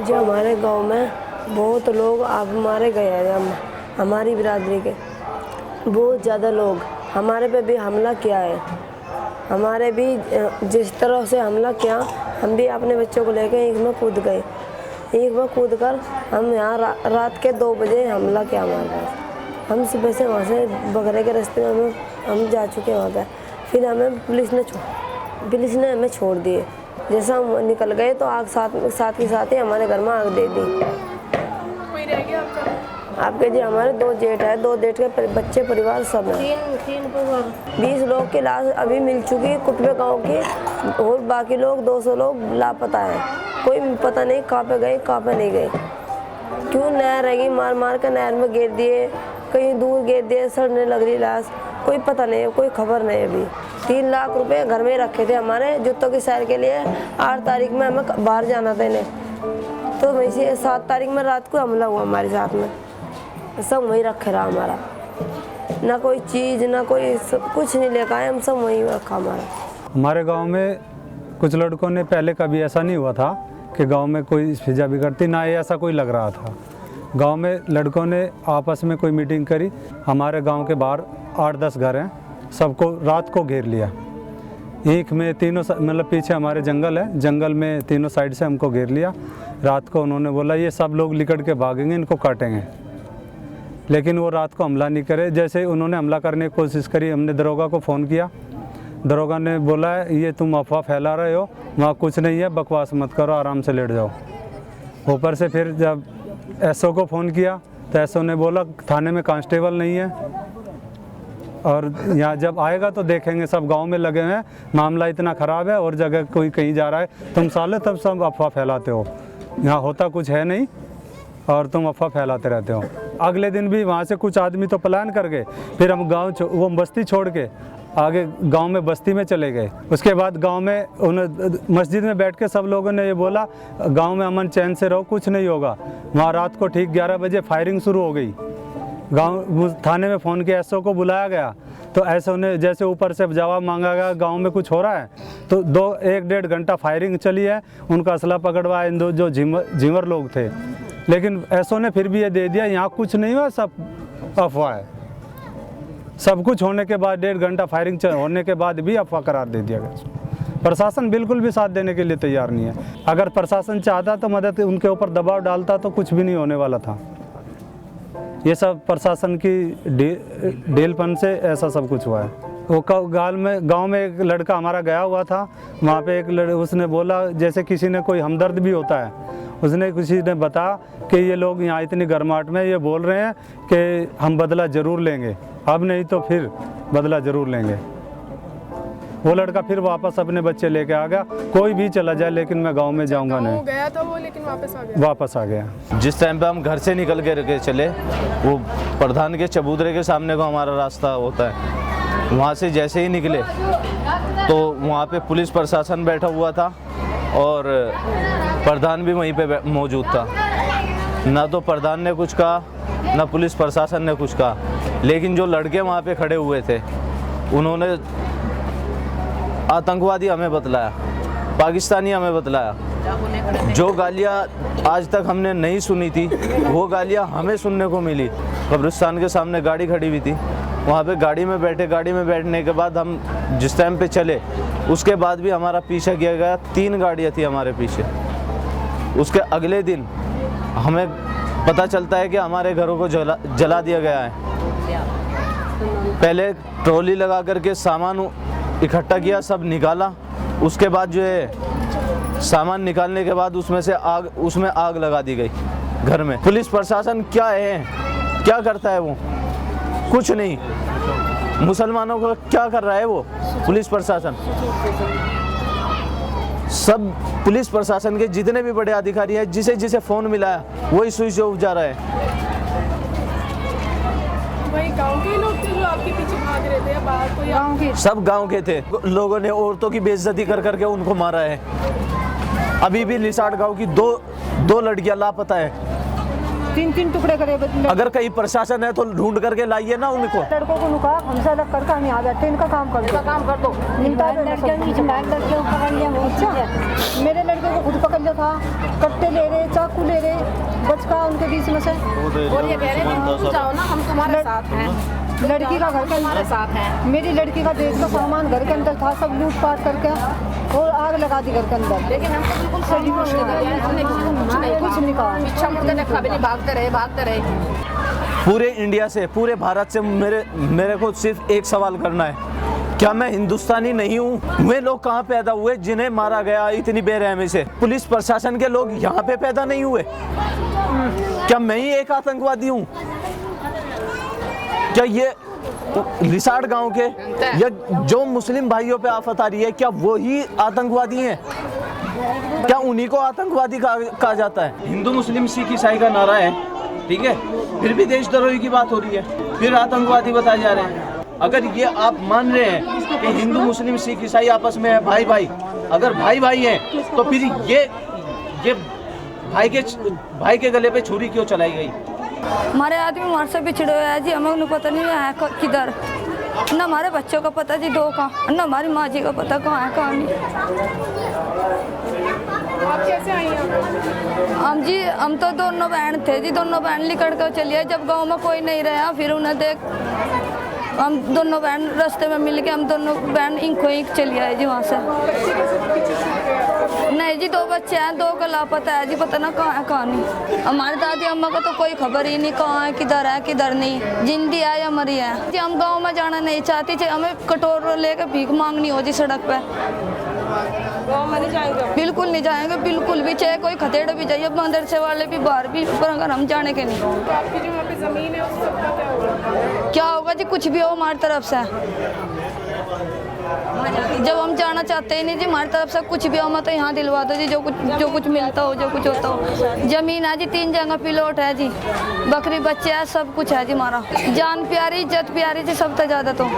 जो हमारे गांव में बहुत लोग आप मारे गए हैं, हमारी बिरादरी के बहुत ज़्यादा लोग हमारे पे भी हमला किया है। हमारे भी जिस तरह से हमला किया, हम भी अपने बच्चों को लेकर ईख में कूद गए। ईख में कूद कर हम यहाँ रात के 2 बजे हमला किया हमारे पास। हम सुबह से वहाँ से बगरे के रास्ते में हम जा चुके हैं वहाँ पर। फिर हमें पुलिस ने हमें छोड़ दिए। जैसा हम निकल गए तो आग साथ के साथ ही हमारे घर में आग दे दी। कोई रह गया आपके जी हमारे 2 जेठ है, 2 जेठ के बच्चे परिवार सब हैं। 20 लोग की लाश अभी मिल चुकी है कुटबे गांव की, और बाकी लोग 200 लोग लापता हैं। कोई पता नहीं कहाँ पे गए कहाँ पे नहीं गए। क्यों नहर रहेगी, मार के नहर में गिर दिए, कहीं दूर गिर दिए, सड़ने लग रही लाश, कोई पता नहीं, कोई खबर नहीं। अभी 3 लाख रुपए घर में रखे थे हमारे जूतों की सैर के लिए। 8 तारीख में हमें बाहर जाना था इन्हें, तो वहीं से 7 तारीख में रात को हमला हुआ हमारे साथ में। सब वहीं रखे रहा हमारा, ना कोई चीज़ ना कोई कुछ नहीं लेकर आए, हम सब वहीं रखा हमारा। हमारे गांव में कुछ लड़कों ने पहले कभी ऐसा नहीं हुआ था कि गांव में कोई फिजा बिगड़ती, ना ये ऐसा कोई लग रहा था। गांव में लड़कों ने आपस में कोई मीटिंग करी। हमारे गांव के बाहर 8-10 घर हैं, सबको रात को घेर लिया। ईख में तीनों मतलब पीछे हमारे जंगल है, जंगल में तीनों साइड से हमको घेर लिया। रात को उन्होंने बोला ये सब लोग लिकड़ के भागेंगे, इनको काटेंगे। लेकिन वो रात को हमला नहीं करे। जैसे उन्होंने हमला करने की कोशिश करी, हमने दरोगा को फ़ोन किया। दरोगा ने बोला है ये तुम अफवाह फैला रहे हो, वहाँ कुछ नहीं है, बकवास मत करो, आराम से लेट जाओ। ऊपर से फिर जब एसओ को फ़ोन किया तो एसओ ने बोला थाने में कांस्टेबल नहीं है, और यहाँ जब आएगा तो देखेंगे, सब गांव में लगे हैं, मामला इतना ख़राब है और जगह कोई कहीं जा रहा है, तुम साले तब सब अफवाह फैलाते हो, यहाँ होता कुछ है नहीं और तुम अफवाह फैलाते रहते हो। अगले दिन भी वहाँ से कुछ आदमी तो पलायन कर गए। फिर हम वो बस्ती छोड़ के आगे गांव में बस्ती में चले गए। उसके बाद गांव में मस्जिद में बैठ के सब लोगों ने ये बोला गांव में अमन चैन से रहो, कुछ नहीं होगा। वहाँ रात को ठीक 11 बजे फायरिंग शुरू हो गई। गांव थाने में फ़ोन किया, एसओ को बुलाया गया, तो एसओ ने जैसे ऊपर से जवाब मांगा गया गांव में कुछ हो रहा है, तो 1-1.5 घंटा फायरिंग चली है। उनका असला पकड़वाया इन 2 जो झिंवर लोग थे। लेकिन एसओ ने फिर भी ये दे दिया यहाँ कुछ नहीं हुआ, सब अफवाह है। सब कुछ होने के बाद 1.5 घंटा फायरिंग होने के बाद भी अफवाह करार दे दिया गया। प्रशासन बिल्कुल भी साथ देने के लिए तैयार नहीं है। अगर प्रशासन चाहता तो मदद उनके ऊपर दबाव डालता तो कुछ भी नहीं होने वाला था। ये सब प्रशासन की ढीलपन से ऐसा सब कुछ हुआ है। वो गांव में एक लड़का हमारा गया हुआ था, वहाँ पे उसने बोला जैसे किसी ने कोई हमदर्द भी होता है, उसने किसी ने बताया कि ये लोग यहाँ इतनी गर्माहट में ये बोल रहे हैं कि हम बदला ज़रूर लेंगे, अब नहीं तो फिर बदला ज़रूर लेंगे। वो लड़का फिर वापस अपने बच्चे लेके आ गया। कोई भी चला जाए लेकिन मैं गांव में जाऊंगा नहीं। गया था वो, लेकिन वापस आ गया। जिस टाइम पे हम घर से निकल के चले, वो प्रधान के चबूतरे के सामने को हमारा रास्ता होता है, वहाँ से जैसे ही निकले तो वहाँ पे पुलिस प्रशासन बैठा हुआ था और प्रधान भी वहीं पे मौजूद था। ना तो प्रधान ने कुछ कहा, ना पुलिस प्रशासन ने कुछ कहा। लेकिन जो लड़के वहाँ पे खड़े हुए थे उन्होंने आतंकवादी हमें बतलाया, पाकिस्तानी हमें बतलाया। जो गालियाँ आज तक हमने नहीं सुनी थी वो गालियाँ हमें सुनने को मिली। कब्रिस्तान के सामने गाड़ी खड़ी हुई थी, वहाँ पे गाड़ी में बैठने के बाद हम जिस टाइम पे चले उसके बाद भी हमारा पीछा किया गया। 3 गाड़ियाँ थी हमारे पीछे। उसके अगले दिन हमें पता चलता है कि हमारे घरों को जला दिया गया है। पहले ट्रॉली लगा करके सामान इकट्ठा किया, सब निकाला। उसके बाद जो है सामान निकालने के बाद उसमें आग लगा दी गई घर में। पुलिस प्रशासन क्या है, क्या करता है वो? कुछ नहीं। मुसलमानों को क्या कर रहा है वो पुलिस प्रशासन? सब पुलिस प्रशासन के जितने भी बड़े अधिकारी हैं, जिसे फ़ोन मिला है वही स्विच ऑफ जा रहा है। वही गांव के लोग थे जो आपके पीछे भाग रहे थे या बाहर कोई? गांव के, सब गांव के थे। लोगों ने औरतों की बेइज्जती कर करके उनको मारा है। अभी भी लिसाड़ गांव की दो लड़कियां लापता है। 3 टुकड़े करे। अगर कहीं प्रशासन है तो ढूंढ करके लाइए ना उनको। लड़कों को नुका हमसे अलग करके हम यहाँ बैठे, इनका काम कर दो, मिलता है। अच्छा, मेरे लड़के को खुद पकड़ लिया था, कट्टे ले रहे, चाकू ले रहे, बचका उनके बीच में से। और ये कह रहे हैं तुम जाओ ना, हम तुम्हारे साथ हैं। लड़की का घर के अंदर साथ है, मेरी लड़की का देश का सामान घर के अंदर था, सब लूट पाट करके और आग लगा दी घर के अंदर। लेकिन हम तो बिल्कुल सही कुछ नहीं कहा, पीछा मुड़कर देखा भी नहीं, भागते रहे। पूरे इंडिया से, पूरे भारत से मेरे को सिर्फ एक सवाल करना है, क्या मैं हिंदुस्तानी नहीं हूँ? वे लोग कहाँ पैदा हुए जिन्हें मारा गया इतनी बेरहमी से? पुलिस प्रशासन के लोग यहाँ पे पैदा नहीं हुए? क्या मैं ही एक आतंकवादी हूँ? क्या ये रिसाड़ गांव के या जो मुस्लिम भाइयों पे आफत आ रही है, क्या वो ही आतंकवादी हैं? क्या उन्हीं को आतंकवादी कहा जाता है? हिंदू मुस्लिम सिख ईसाई का नारा है, ठीक है, फिर भी देशद्रोही की बात हो रही है, फिर आतंकवादी बताए जा रहे हैं। अगर ये आप मान रहे हैं कि हिंदू मुस्लिम सिख ईसाई आपस में है भाई भाई, अगर भाई भाई हैं तो फिर ये भाई के गले पे छुरी क्यों चलाई गई? हमारे आदमी हमारे से बिछड़े हुए हैं जी, हमें पता नहीं है किधर, न हमारे बच्चों का पता जी, 2 का, न हमारी माँ जी का पता कहाँ है कहाँ नहीं। आप कैसे आई हैं? हम तो दोनों बहन थे जी, दोनों बहन निकल कर चलिए। जब गांव में कोई नहीं रहा, फिर उन्हें देख हम दोनों बहन रास्ते में मिल के हम दोनों बहन इंको इंक चली आए जी वहाँ से। नहीं जी, 2 बच्चे हैं, 2 का लापता है जी, पता ना कहाँ है कहाँ नहीं। हमारे दादी अम्मा का तो कोई खबर ही नहीं कहाँ है, किधर नहीं, जिंदी है या मरी है जी। हम गांव में जाना नहीं चाहती, चाहे हमें कटोर लेकर भीख मांगनी हो जी सड़क पे, गाँव में नहीं जाएंगे? बिल्कुल नहीं जाएंगे, बिल्कुल भी, चाहे कोई खतेड़ भी जाइए, मदरसे वाले भी बाहर भी, पर अगर हम जाने के नहीं। तो आपकी जो यहाँ पे जमीन है उस सबका क्या होगा? क्या होगा जी, कुछ भी हो हमारी तरफ से। जब हम जाना चाहते ही नहीं जी, हमारी तरफ से कुछ भी हो मत तो यहाँ दिलवा दो जी, जो कुछ मिलता हो, जो कुछ होता हो। जमीन है जी, 3 जगह प्लॉट है जी, बकरी बच्चे है, सब कुछ है जी हमारा। जान प्यारी, इज्जत प्यारी जी, सब तो ज़्यादा तो।